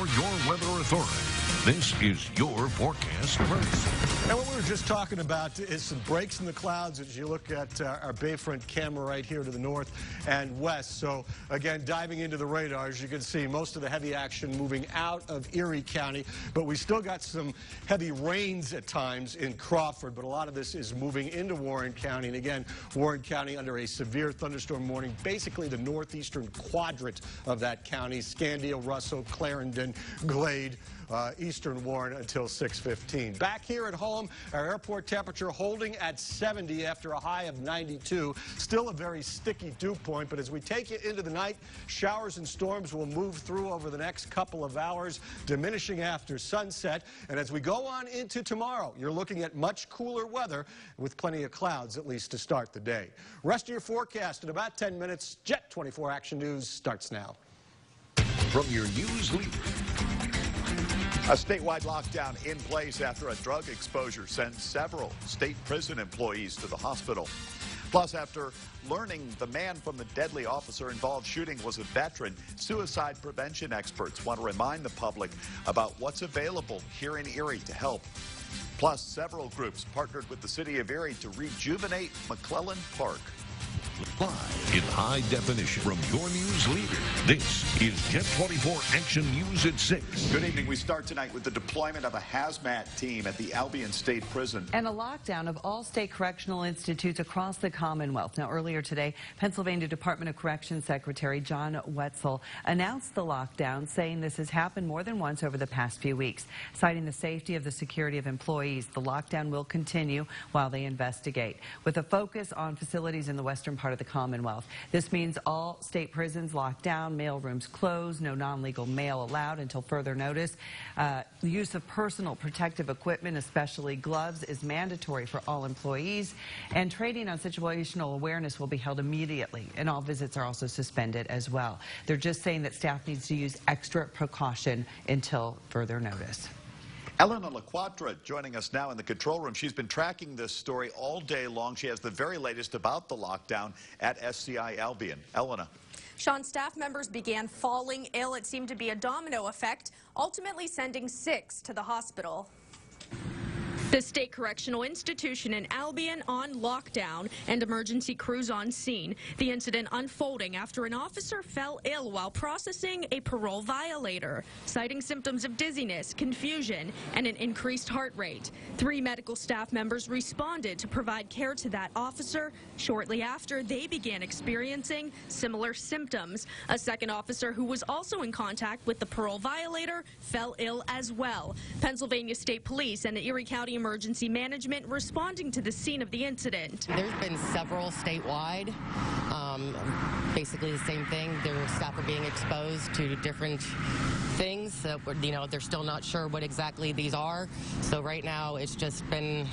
your weather authority. This is your forecast first. And what we were just talking about is some breaks in the clouds as you look at our Bayfront camera right here to the north and west. So again, diving into the radar, as you can see, most of the heavy action moving out of Erie County, but we still got some heavy rains at times in Crawford, but a lot of this is moving into Warren County. And again, Warren County under a severe thunderstorm warning, basically the northeastern quadrant of that county, Scandia, Russell, Clarendon, Glade, eastern Warren until 6:15. Back here at home, our airport temperature holding at 70 after a high of 92. Still a very sticky dew point, but as we take it into the night, showers and storms will move through over the next couple of hours, diminishing after sunset. And as we go on into tomorrow, you're looking at much cooler weather with plenty of clouds, at least to start the day. Rest of your forecast in about 10 minutes. Jet 24 Action News starts now. From your news leader. A statewide lockdown in place after a drug exposure sent several state prison employees to the hospital. Plus, after learning the man from the deadly officer-involved shooting was a veteran, suicide prevention experts want to remind the public about what's available here in Erie to help. Plus, several groups partnered with the city of Erie to rejuvenate McClellan Park. Live in high definition from your news leader. This is Jet 24 Action News at 6. Good evening. We start tonight with the deployment of a hazmat team at the Albion State Prison. And a lockdown of all state correctional institutes across the Commonwealth. Now, earlier today, Pennsylvania Department of Corrections Secretary John Wetzel announced the lockdown, saying this has happened more than once over the past few weeks. Citing the safety of the security of employees, the lockdown will continue while they investigate, with a focus on facilities in the western part of the Commonwealth. This means all state prisons locked down, mail rooms closed, no non-legal mail allowed until further notice. The use of personal protective equipment, especially gloves, is mandatory for all employees, and training on situational awareness will be held immediately, and all visits are also suspended as well. They're just saying that staff needs to use extra precaution until further notice. Elena LaQuatra joining us now in the control room. She's been tracking this story all day long. She has the very latest about the lockdown at SCI Albion. Elena. Sean, staff members began falling ill. It seemed to be a domino effect, ultimately sending 6 to the hospital. The state correctional institution in Albion on lockdown and emergency crews on scene. The incident unfolding after an officer fell ill while processing a parole violator, citing symptoms of dizziness, confusion, and an increased heart rate. 3 medical staff members responded to provide care to that officer shortly after they began experiencing similar symptoms. A second officer who was also in contact with the parole violator fell ill as well. Pennsylvania State Police and the Erie County Emergency Management responding to the scene of the incident. There's been several statewide, basically the same thing. Their staff are being exposed to different things. They're still not sure what exactly these are. So right now it's just been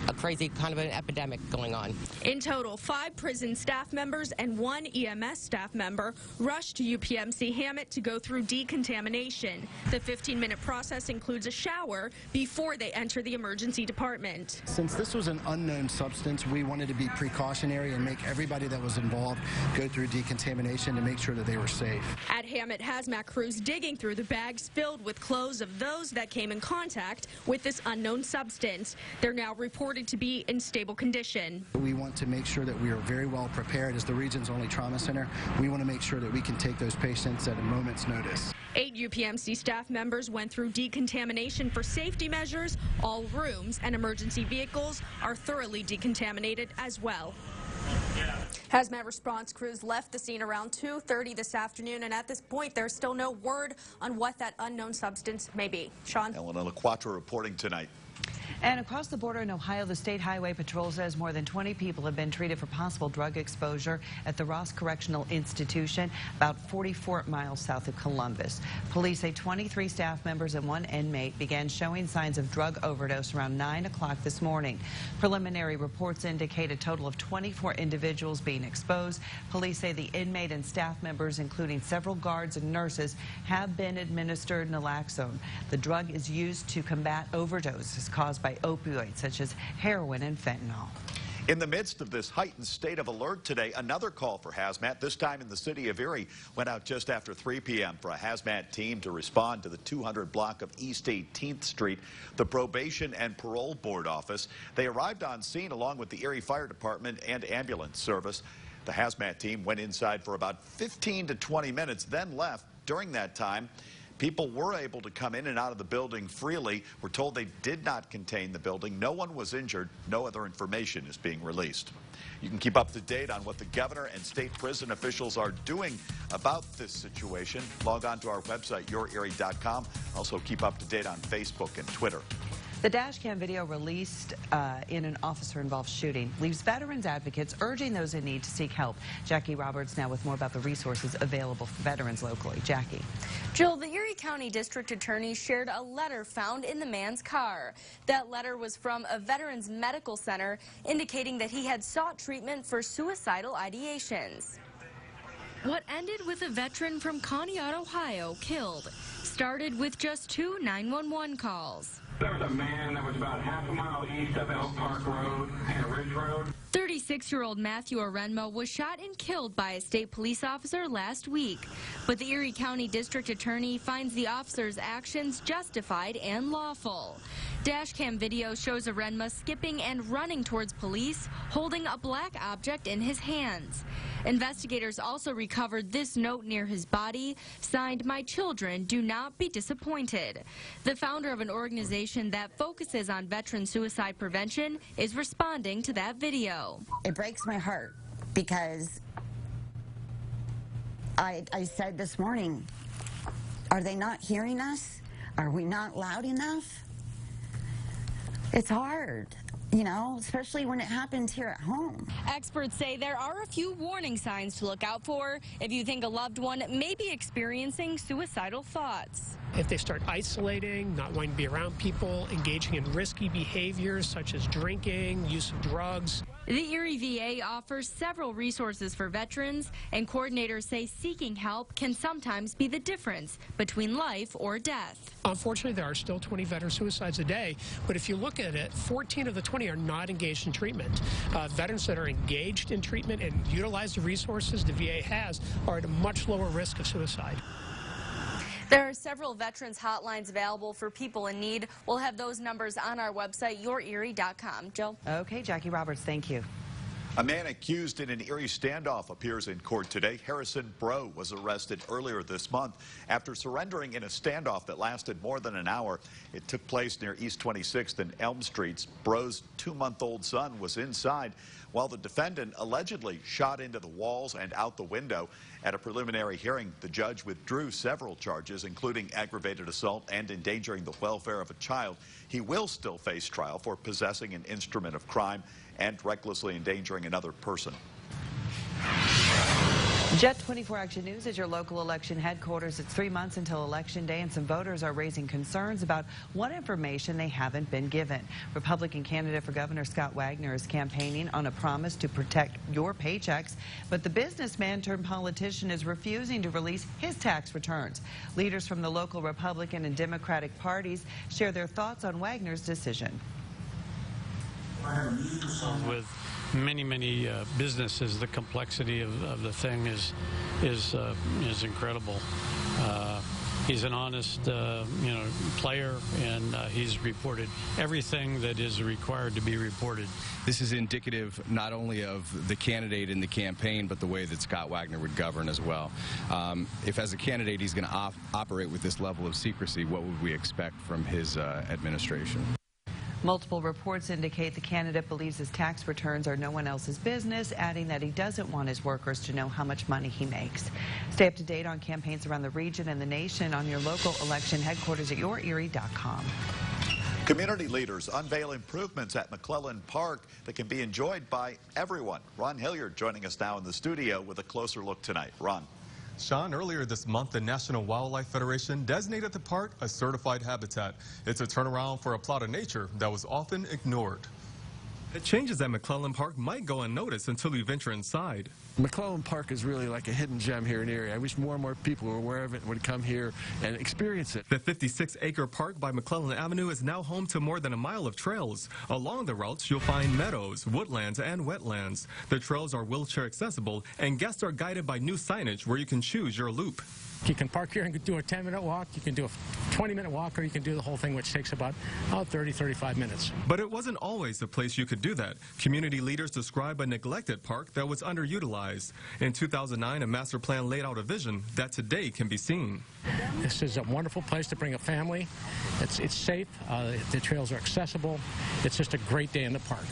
a crazy kind of an epidemic going on. In total, 5 prison staff members and 1 EMS staff member rushed to UPMC Hammett to go through decontamination. The 15-minute process includes a shower before they enter the emergency department. Since this was an unknown substance, we wanted to be precautionary and make everybody that was involved go through decontamination to make sure that they were safe. At Hammett, hazmat crews digging through the bags filled with clothes of those that came in contact with this unknown substance. They're now reported to be in stable condition. We want to make sure that we are very well prepared. As the region's only trauma center, we want to make sure that we can take those patients at a moment's notice. 8 UPMC staff members went through decontamination for safety measures. All rooms and emergency vehicles are thoroughly decontaminated as well. Hazmat response crews left the scene around 2:30 this afternoon, and at this point, there's still no word on what that unknown substance may be. Sean? Elena LaQuatra reporting tonight. And across the border in Ohio, the State Highway Patrol says more than 20 people have been treated for possible drug exposure at the Ross Correctional Institution, about 44 miles south of Columbus. Police say 23 staff members and 1 inmate began showing signs of drug overdose around 9 o'clock this morning. Preliminary reports indicate a total of 24 individuals being exposed. Police say the inmate and staff members, including several guards and nurses, have been administered naloxone. The drug is used to combat overdoses caused by opioids such as heroin and fentanyl. In the midst of this heightened state of alert today, another call for hazmat, this time in the city of Erie, went out just after 3 p.m. for a hazmat team to respond to the 200 block of East 18th Street, the Probation and Parole Board office. They arrived on scene along with the Erie Fire Department and ambulance service. The hazmat team went inside for about 15 to 20 minutes, then left. During that time, people were able to come in and out of the building freely. We're told they did not contain the building. No one was injured. No other information is being released. You can keep up to date on what the governor and state prison officials are doing about this situation. Log on to our website, YourErie.com. Also keep up to date on Facebook and Twitter. The dash cam video released in an officer-involved shooting leaves veterans advocates urging those in need to seek help. Jackie Roberts now with more about the resources available for veterans locally. Jackie. Jill, the Erie County District Attorney shared a letter found in the man's car. That letter was from a veterans medical center indicating that he had sought treatment for suicidal ideations. What ended with a veteran from Conneaut, Ohio, killed started with just 2 911 calls. There was a man that was about half a mile east of Elk Park Road and Ridge Road. 36-year-old Matthew Orenmo was shot and killed by a state police officer last week. But the Erie County District Attorney finds the officer's actions justified and lawful. Dashcam video shows Orenmo skipping and running towards police, holding a black object in his hands. Investigators also recovered this note near his body, signed, "My children, do not be disappointed." The founder of an organization that focuses on veteran suicide prevention is responding to that video. It breaks my heart because I said this morning, are they not hearing us? Are we not loud enough? It's hard, you know, especially when it happens here at home. Experts say there are a few warning signs to look out for if you think a loved one may be experiencing suicidal thoughts. If they start isolating, not wanting to be around people, engaging in risky behaviors such as drinking, use of drugs. The Erie VA offers several resources for veterans, and coordinators say seeking help can sometimes be the difference between life or death. Unfortunately, there are still 20 veteran suicides a day, but if you look at it, 14 of the 20 are not engaged in treatment. Veterans that are engaged in treatment and utilize the resources the VA has are at a much lower risk of suicide. There are several veterans hotlines available for people in need. We'll have those numbers on our website, YourErie.com. Jill? Okay, Jackie Roberts, thank you. A man accused in an Erie standoff appears in court today. Harrison Bro was arrested earlier this month after surrendering in a standoff that lasted more than an hour. It took place near East 26th and Elm Streets. Bro's 2-month-old son was inside while the defendant allegedly shot into the walls and out the window. At a preliminary hearing, the judge withdrew several charges, including aggravated assault and endangering the welfare of a child. He will still face trial for possessing an instrument of crime and recklessly endangering another person. Jet 24 Action News is your local election headquarters. It's 3 months until Election Day, and some voters are raising concerns about what information they haven't been given. Republican candidate for Governor Scott Wagner is campaigning on a promise to protect your paychecks, but the businessman turned politician is refusing to release his tax returns. Leaders from the local Republican and Democratic parties share their thoughts on Wagner's decision. With many businesses, the complexity of the thing is incredible. He's an honest player, and he's reported everything that is required to be reported. This is indicative not only of the candidate in the campaign, but the way that Scott Wagner would govern as well. If as a candidate he's going to operate with this level of secrecy, what would we expect from his administration? Multiple reports indicate the candidate believes his tax returns are no one else's business, adding that he doesn't want his workers to know how much money he makes. Stay up to date on campaigns around the region and the nation on your local election headquarters at YourErie.com. Community leaders unveil improvements at McClellan Park that can be enjoyed by everyone. Ron Hilliard joining us now in the studio with a closer look tonight. Ron. Sean, earlier this month, the National Wildlife Federation designated the park a certified habitat. It's a turnaround for a plot of nature that was often ignored. The changes at McClellan Park might go unnoticed until you venture inside. McClellan Park is really like a hidden gem here in Erie. I wish more and more people were aware of it and would come here and experience it. The 56-acre park by McClellan Avenue is now home to more than a mile of trails. Along the routes, you'll find meadows, woodlands, and wetlands. The trails are wheelchair accessible, and guests are guided by new signage where you can choose your loop. You can park here and do a 10-minute walk, you can do a 20-minute walk, or you can do the whole thing, which takes about 30, 35 minutes. But it wasn't always the place you could do that. Community leaders describe a neglected park that was underutilized. In 2009, a master plan laid out a vision that today can be seen. This is a wonderful place to bring a family. It's safe, the trails are accessible. It's just a great day in the park.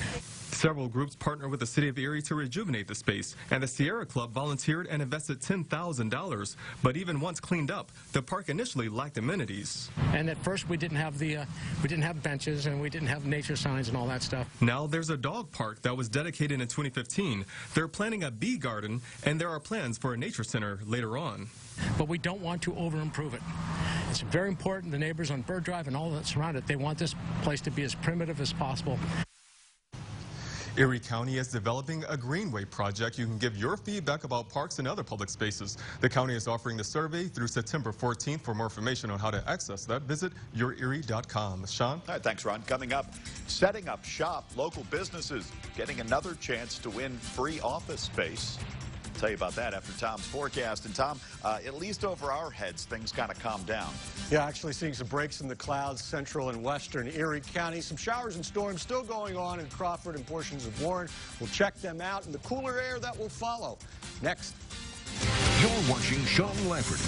Several groups partnered with the City of Erie to rejuvenate the space, and the Sierra Club volunteered and invested $10,000. But even once cleaned up, the park initially lacked amenities. And at first we didn't have benches, and we didn't have nature signs and all that stuff. Now there's a dog park that was dedicated in 2015. They're planning a bee garden, and there are plans for a nature center later on. But we don't want to over-improve it. It's very important. The neighbors on Bird Drive and all that surround it, they want this place to be as primitive as possible. Erie County is developing a greenway project. You can give your feedback about parks and other public spaces. The county is offering the survey through September 14th. For more information on how to access that, visit yourerie.com. Sean? All right, thanks, Ron. Coming up, setting up shop, local businesses getting another chance to win free office space. Tell you about that after Tom's forecast. And Tom, at least over our heads, things kind of calmed down. Yeah, actually seeing some breaks in the clouds, central and western Erie County. Some showers and storms still going on in Crawford and portions of Warren. We'll check them out and the cooler air that will follow. Next. You're watching Sean Lafferty,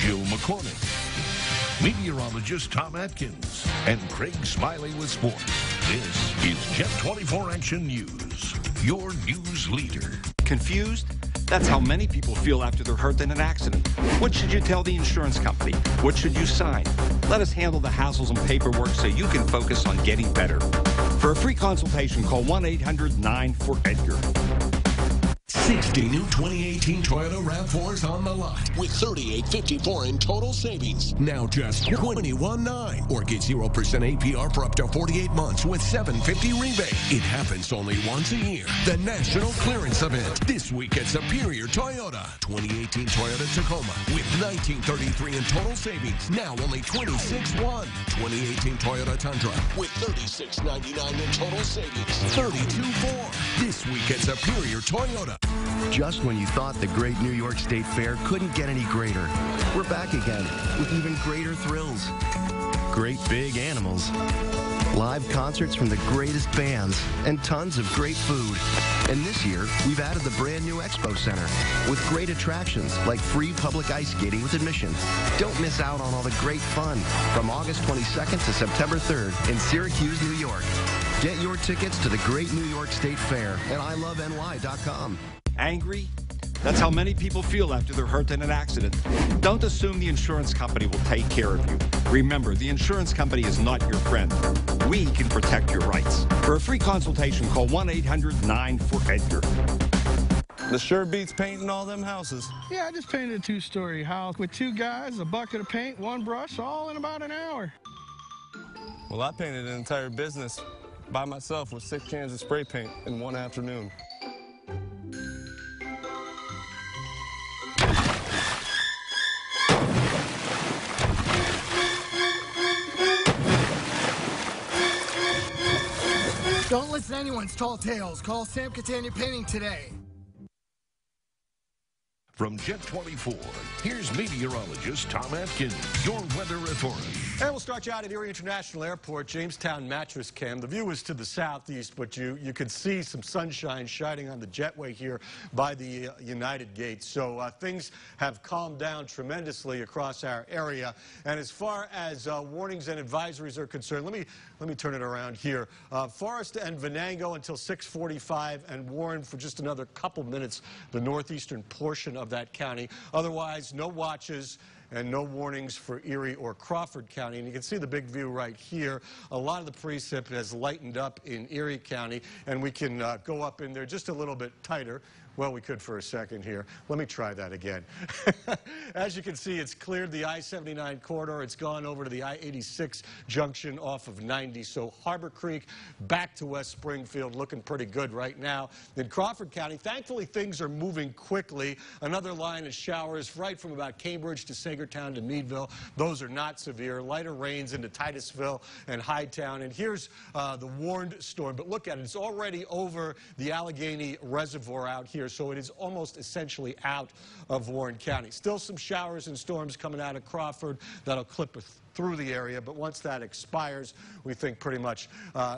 Jill McCormick, meteorologist Tom Atkins, and Craig Smiley with sports. This is Jet 24 Action News, your news leader. Confused? That's how many people feel after they're hurt in an accident. What should you tell the insurance company? What should you sign? Let us handle the hassles and paperwork so you can focus on getting better. For a free consultation, call 1-800-9-4-EDGAR. 60 new 2018 Toyota RAV4s on the lot with $38.54 in total savings. Now just $21,900 or get 0% APR for up to 48 months with $750 rebate. It happens only once a year. The National Clearance Event this week at Superior Toyota. 2018 Toyota Tacoma with $19.33 in total savings. Now only $26,100. 2018 Toyota Tundra with $36.99 in total savings. $32,400 this week at Superior Toyota. Just when you thought the great New York State Fair couldn't get any greater, we're back again with even greater thrills, great big animals, live concerts from the greatest bands, and tons of great food. And this year, we've added the brand new Expo Center with great attractions like free public ice skating with admission. Don't miss out on all the great fun from August 22nd to September 3rd in Syracuse, New York. Get your tickets to the Great New York State Fair at iloveny.com. Angry? That's how many people feel after they're hurt in an accident. Don't assume the insurance company will take care of you. Remember, the insurance company is not your friend. We can protect your rights. For a free consultation, call 1-800-9-4-EDGAR. This sure beats painting all them houses. Yeah, I just painted a two-story house with 2 guys, a bucket of paint, 1 brush, all in about an hour. Well, I painted an entire business by myself with 6 cans of spray paint in 1 afternoon. Don't listen to anyone's tall tales. Call Sam Catania Painting today. From Jet 24, here's meteorologist Tom Atkins, your weather report. And we'll start you out at Erie International Airport, Jamestown Mattress Cam. The view is to the southeast, but you could see some sunshine shining on the jetway here by the United Gate. So things have calmed down tremendously across our area. And as far as warnings and advisories are concerned, let me turn it around here. Forest and Venango until 6:45, and Warren for just another couple minutes, the northeastern portion of that county. Otherwise, no watches and no warnings for Erie or Crawford County. And you can see the big view right here. A lot of the precip has lightened up in Erie County, and we can go up in there just a little bit tighter. Well, we could for a second here. Let me try that again. As you can see, it's cleared the I-79 corridor. It's gone over to the I-86 junction off of 90. So Harbor Creek back to West Springfield, looking pretty good right now. In Crawford County, thankfully, things are moving quickly. Another line of showers right from about Cambridge to Sagertown to Meadville. Those are not severe. Lighter rains into Titusville and Hightown. And here's the warned storm. But look at it. It's already over the Allegheny Reservoir out here, so it is almost essentially out of Warren County. Still some showers and storms coming out of Crawford that'll clip through the area, but once that expires, we think pretty much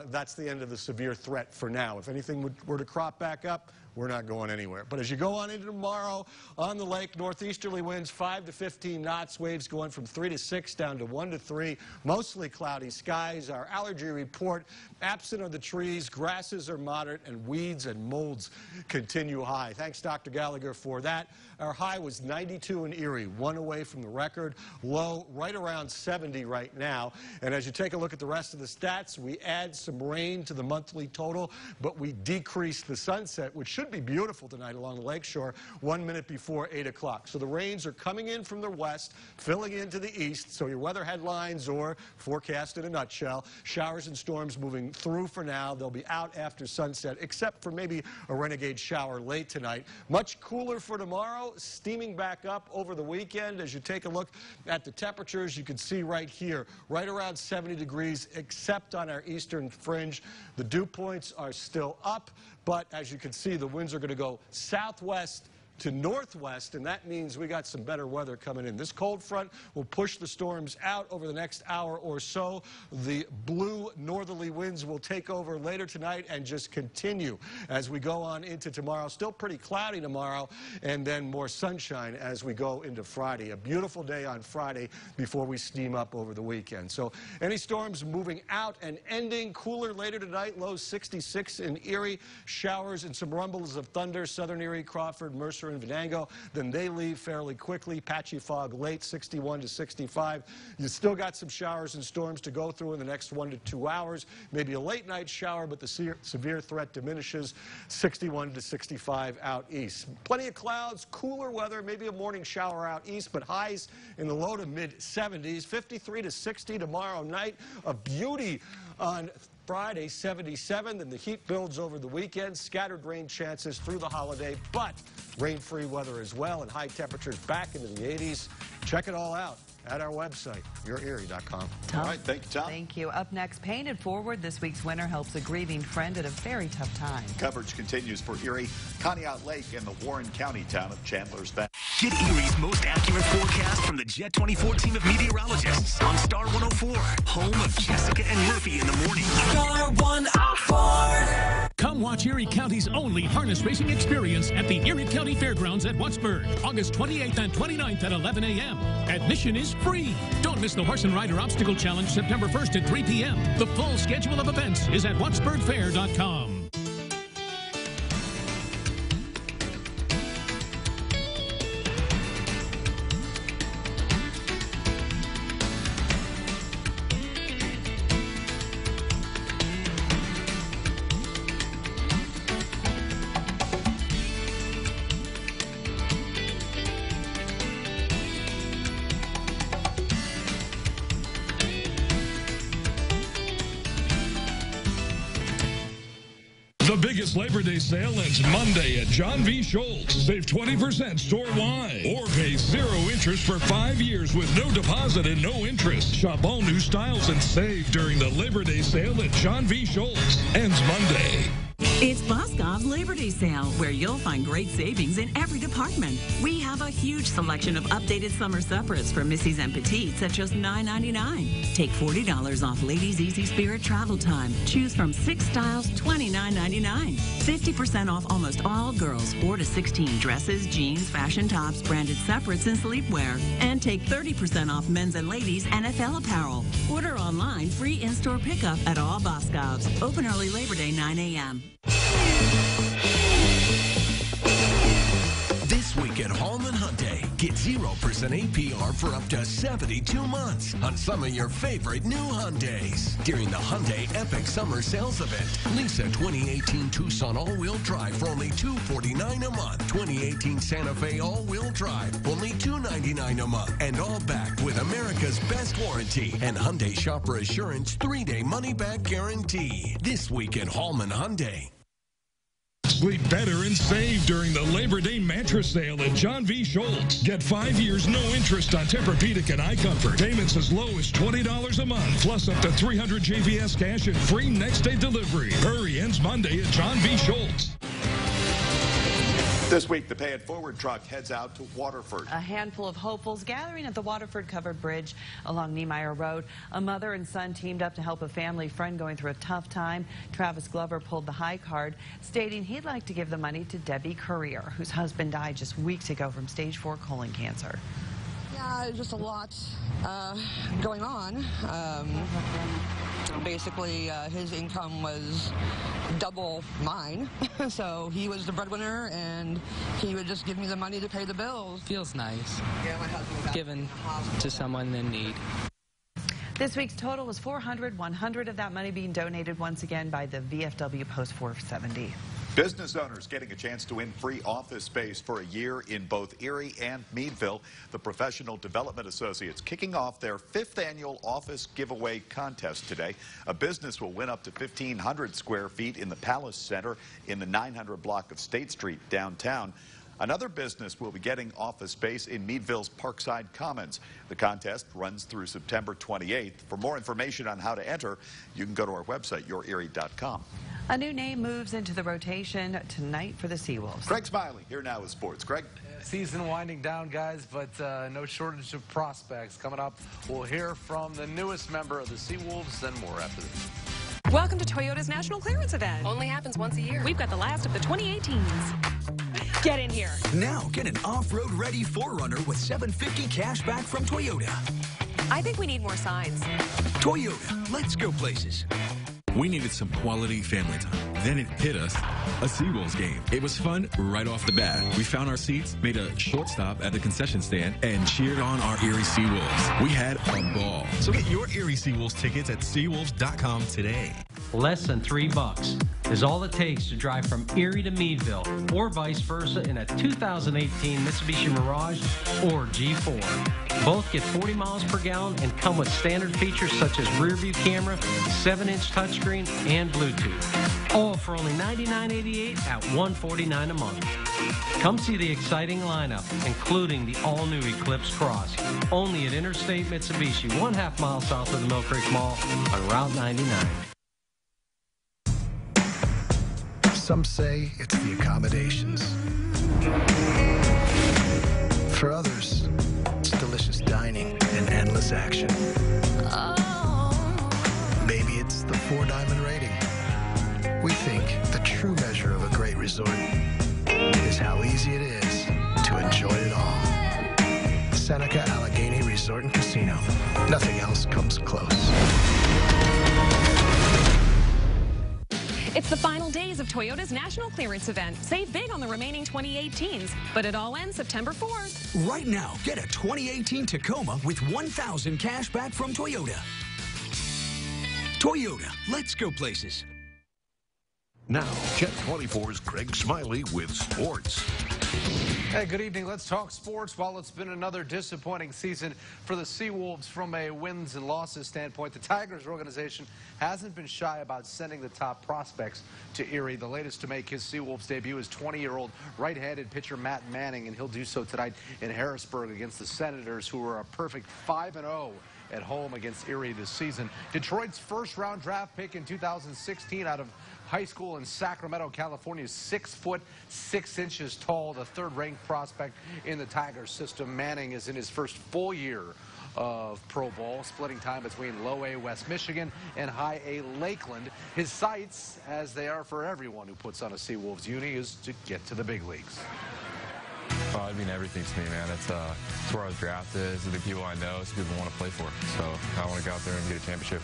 that's the end of the severe threat for now. If anything were to crop back up, we're not going anywhere. But as you go on into tomorrow, on the lake, northeasterly winds 5 to 15 knots, waves going from 3 to 6 down to 1 to 3, mostly cloudy skies. Our allergy report, absent of the trees, grasses are moderate, and weeds and molds continue high. Thanks, Dr. Gallagher, for that. Our high was 92 in Erie, one away from the record. Low right around 70 right now. And as you take a look at the rest of the stats, we add some rain to the monthly total, but we decrease the sunset, which should be beautiful tonight along the lakeshore, 1 minute before 8 o'clock. So the rains are coming in from the west, filling into the east. So your weather headlines or forecast in a nutshell, showers and storms moving through for now. They'll be out after sunset, except for maybe a renegade shower late tonight. Much cooler for tomorrow, steaming back up over the weekend. As you take a look at the temperatures, you can see right here, right around 70 degrees, except on our eastern fringe. The dew points are still up, but as you can see, the winds are going to go southwest to northwest, and that means we got some better weather coming in. This cold front will push the storms out over the next hour or so. The blue northerly winds will take over later tonight and just continue as we go on into tomorrow. Still pretty cloudy tomorrow, and then more sunshine as we go into Friday. A beautiful day on Friday before we steam up over the weekend. So any storms moving out and ending. Cooler later tonight, low 66 in Erie. Showers and some rumbles of thunder, southern Erie, Crawford, Mercer, and Venango. Then they leave fairly quickly. Patchy fog late, 61 to 65. You still got some showers and storms to go through in the next 1 to 2 hours. Maybe a late night shower, but the severe threat diminishes, 61 to 65 out east. Plenty of clouds, cooler weather, maybe a morning shower out east, but highs in the low to mid 70s, 53 to 60 tomorrow night. A beauty on Friday, 77, then the heat builds over the weekend. Scattered rain chances through the holiday, but rain-free weather as well, and high temperatures back into the 80s. Check it all out at our website, yourerie.com. All right, thank you, Tom. Thank you. Up next, Pain It Forward. This week's winner helps a grieving friend at a very tough time. Coverage continues for Erie, Conneaut Lake, and the Warren County town of Chandler's Bend. Get Erie's most accurate forecast from the Jet 24 team of meteorologists on Star 104, home of Jessica and Murphy in the morning. Star 104. Come watch Erie County's only harness racing experience at the Erie County Fairgrounds at Wattsburg, August 28th and 29th at 11 a.m. Admission is free. Don't miss the Horse and Rider Obstacle Challenge September 1st at 3 p.m. The full schedule of events is at wattsburgfair.com. The biggest Labor Day sale ends Monday at John V. Schultz. Save 20% store-wide or pay 0 interest for 5 years with no deposit and no interest. Shop all new styles and save during the Labor Day sale at John V. Schultz. Ends Monday. It's Boscov's Labor Day sale, where you'll find great savings in every department. We have a huge selection of updated summer separates for Missies and Petites at just $9.99. Take $40 off Ladies Easy Spirit travel time. Choose from 6 styles, $29.99. 50% off almost all girls 4 to 16 dresses, jeans, fashion tops, branded separates, and sleepwear. And take 30% off men's and ladies' NFL apparel. Order online, free in-store pickup at all Boscovs. Open early Labor Day, 9 a.m. This week at Hallman Hyundai, Get 0% APR for up to 72 months on some of your favorite new Hyundais. During the Hyundai Epic Summer Sales Event, lease a 2018 Tucson all-wheel drive for only $249 a month. 2018 Santa Fe all-wheel drive, only $299 a month. And all backed with America's best warranty and Hyundai Shopper Assurance 3-day money-back guarantee. This week at Hallman Hyundai. Sleep better and save during the Labor Day mattress sale at John V. Schultz. Get 5 years, no interest on Tempur-Pedic and iComfort. Payments as low as $20 a month, plus up to $300 JVS cash and free next-day delivery. Hurry, ends Monday at John V. Schultz. This week, the Pay It Forward truck heads out to Waterford. A handful of hopefuls gathering at the Waterford Covered Bridge along Niemeyer Road. A mother and son teamed up to help a family friend going through a tough time. Travis Glover pulled the high card, stating he'd like to give the money to Debbie Courier, whose husband died just weeks ago from stage 4 colon cancer. Yeah, just a lot going on. Basically, his income was double mine, so he was the breadwinner, and he would just give me the money to pay the bills. Feels nice, given to someone in need. This week's total was $400, $100 of that money being donated once again by the VFW Post 470. Business owners getting a chance to win free office space for a year in both Erie and Meadville. The Professional Development Associates kicking off their 5th annual office giveaway contest today. A business will win up to 1,500 square feet in the Palace Center in the 900 block of State Street downtown. Another business will be getting office space in Meadville's Parkside Commons. The contest runs through September 28th. For more information on how to enter, you can go to our website, yourerie.com. A new name moves into the rotation tonight for the Seawolves. Craig Smiley here now with sports. Craig? Season winding down, guys, but no shortage of prospects. Coming up, we'll hear from the newest member of the Seawolves and more after this. Welcome to Toyota's National Clearance Event. Only happens once a year. We've got the last of the 2018s. Get in here. Now get an off-road ready 4Runner with $750 cash back from Toyota. I think we need more signs. Toyota, let's go places. We needed some quality family time. Then it hit us, a Seawolves game. It was fun right off the bat. We found our seats, made a short stop at the concession stand, and cheered on our Erie Seawolves. We had a ball. So get your Erie Seawolves tickets at seawolves.com today. Less than $3 is all it takes to drive from Erie to Meadville or vice versa in a 2018 Mitsubishi Mirage or G4. Both get 40 miles per gallon and come with standard features such as rear view camera, 7-inch touchscreen, and Bluetooth. All for only $99.88 at $149 a month. Come see the exciting lineup, including the all-new Eclipse Cross, only at Interstate Mitsubishi, 1/2 mile south of the Mill Creek Mall on Route 99. Some say it's the accommodations. For others, it's delicious dining and endless action. Maybe it's the 4-diamond rating. We think the true measure of a great resort is how easy it is to enjoy it all. Seneca Allegheny Resort and Casino. Nothing else comes close. It's the final days of Toyota's National Clearance Event. Save big on the remaining 2018s, but it all ends September 4th. Right now, get a 2018 Tacoma with $1,000 cash back from Toyota. Toyota, let's go places. Now, Jet 24's Craig Smiley with sports. Hey, good evening. Let's talk sports. While it's been another disappointing season for the Seawolves from a wins and losses standpoint, the Tigers organization hasn't been shy about sending the top prospects to Erie. The latest to make his Seawolves debut is 20-year-old right-handed pitcher Matt Manning, and he'll do so tonight in Harrisburg against the Senators, who are a perfect 5-0 at home against Erie this season. Detroit's first-round draft pick in 2016 out of high school in Sacramento, California, 6 foot 6 inches tall, the third-ranked prospect in the Tigers system. Manning is in his first full year of pro ball, splitting time between low A West Michigan and high A Lakeland. His sights, as they are for everyone who puts on a Seawolves uni, is to get to the big leagues. Oh, I mean everything to me, man. It's where I was drafted. It's the people I know. It's the people I want to play for. So I want to go out there and get a championship.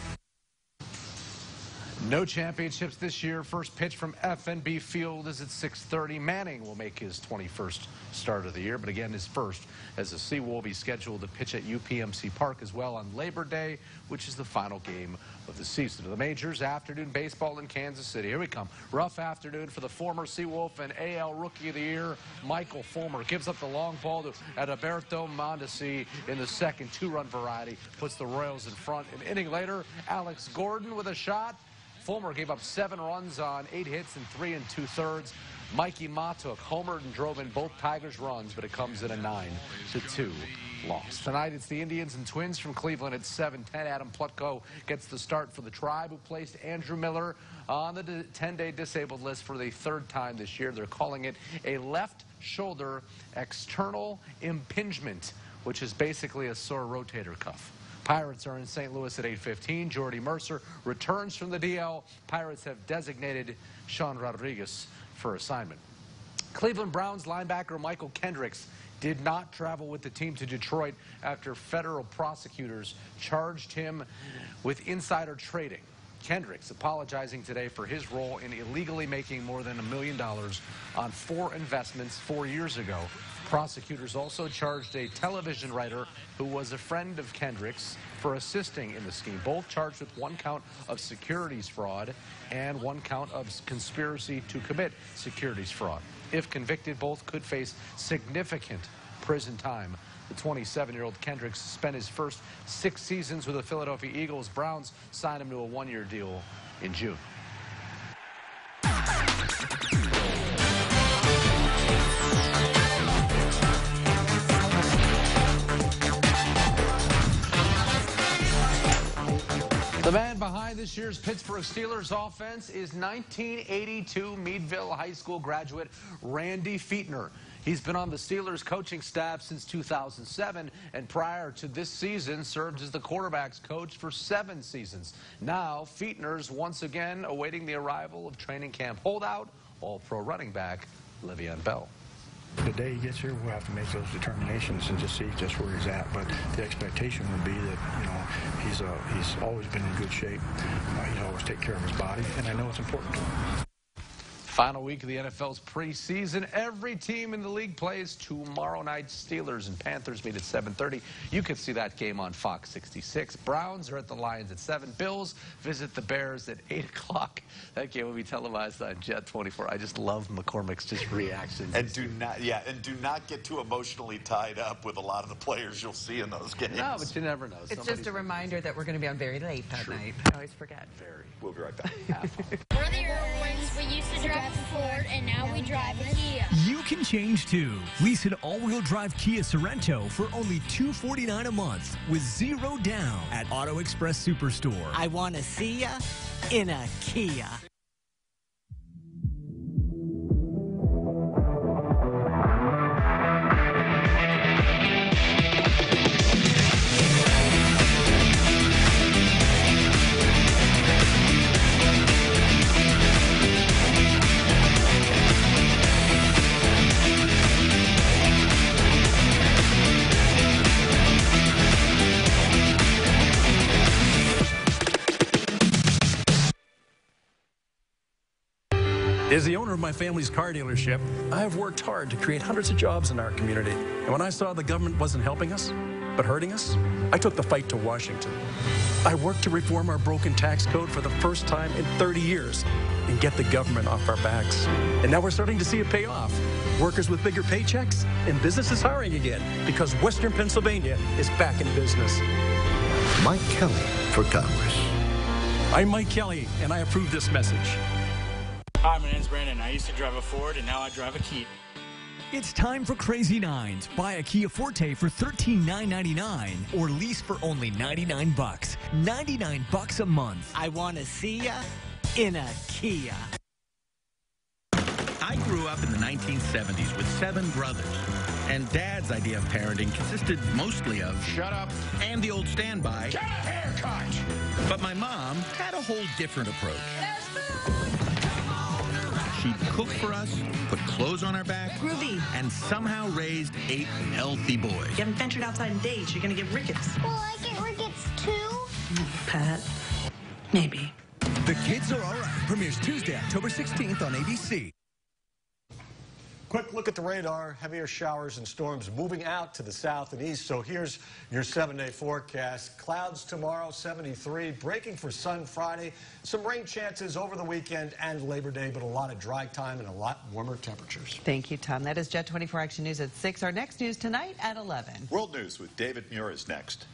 No championships this year. First pitch from FNB Field is at 6:30. Manning will make his 21st start of the year, but again, his first as a Seawolf. He's scheduled to pitch at UPMC Park as well on Labor Day, which is the final game of the season. To the majors, afternoon baseball in Kansas City. Here we come. Rough afternoon for the former Seawolf and AL Rookie of the Year, Michael Fulmer. Gives up the long ball to Adalberto Mondesi in the second, 2-run variety. Puts the Royals in front. An inning later, Alex Gordon with a shot. Fulmer gave up 7 runs on 8 hits in 3 2/3. Mikey Matuk homered and drove in both Tigers' runs, but it comes in a 9-2 loss. Tonight, it's the Indians and Twins from Cleveland at 7:10. Adam Plutko gets the start for the Tribe, who placed Andrew Miller on the 10-day disabled list for the 3rd time this year. They're calling it a left shoulder external impingement, which is basically a sore rotator cuff. Pirates are in St. Louis at 8:15. Jordy Mercer returns from the DL. Pirates have designated Sean Rodriguez for assignment. Cleveland Browns linebacker Michael Kendricks did not travel with the team to Detroit after federal prosecutors charged him with insider trading. Kendricks apologizing today for his role in illegally making more than $1 million on 4 investments 4 years ago. Prosecutors also charged a television writer who was a friend of Kendricks for assisting in the scheme. Both charged with 1 count of securities fraud and 1 count of conspiracy to commit securities fraud. If convicted, both could face significant prison time. The 27-year-old Kendricks spent his first 6 seasons with the Philadelphia Eagles. Browns signed him to a 1-year deal in June. The man behind this year's Pittsburgh Steelers offense is 1982 Meadville High School graduate Randy Fichtner. He's been on the Steelers coaching staff since 2007, and prior to this season served as the quarterback's coach for 7 seasons. Now, Fichtner's once again awaiting the arrival of training camp holdout, All-Pro running back Le'Veon Bell. The day he gets here, we'll have to make those determinations and just see just where he's at. But the expectation would be that, you know, he's always been in good shape. He's always take care of his body, and I know it's important to him. Final week of the NFL's preseason. Every team in the league plays tomorrow night. Steelers and Panthers meet at 7:30. You could see that game on Fox 66. Browns are at the Lions at 7. Bills visit the Bears at 8 o'clock. That game will be televised on Jet 24. I just love McCormick's just reactions. And do not get too emotionally tied up with a lot of the players you'll see in those games. No, but you never know. It's just a reminder that we're going to be on very late that night. I always forget. We'll be right back. We're the Irwins. We used to drive a Ford, and now we drive a Kia. You can change too. Lease an all-wheel drive Kia Sorento for only $249 a month with 0 down at Auto Express Superstore. I want to see ya in a Kia. As the owner of my family's car dealership, I have worked hard to create hundreds of jobs in our community. And when I saw the government wasn't helping us, but hurting us, I took the fight to Washington. I worked to reform our broken tax code for the first time in 30 years and get the government off our backs. And now we're starting to see it pay off. Workers with bigger paychecks and businesses hiring again because Western Pennsylvania is back in business. Mike Kelly for Congress. I'm Mike Kelly, and I approve this message. Hi, my name's Brandon. I used to drive a Ford, and now I drive a Kia. It's time for Crazy Nines. Buy a Kia Forte for $13,999 or lease for only $99. $99 a month. I want to see ya in a Kia. I grew up in the 1970s with 7 brothers, and Dad's idea of parenting consisted mostly of shut up and the old standby. Get a haircut! But my mom had a whole different approach. She'd cook for us, put clothes on our back, Groovy, and somehow raised 8 healthy boys. You haven't ventured outside and dates, you're going to get rickets. Will I get rickets too? Pat, maybe. The Kids Are Alright premieres Tuesday, October 16th on ABC. Quick look at the radar. Heavier showers and storms moving out to the south and east. So here's your 7-day forecast. Clouds tomorrow, 73. Breaking for sun Friday. Some rain chances over the weekend and Labor Day, but a lot of dry time and a lot warmer temperatures. Thank you, Tom. That is Jet 24 Action News at 6. Our next news tonight at 11. World News with David Muir is next.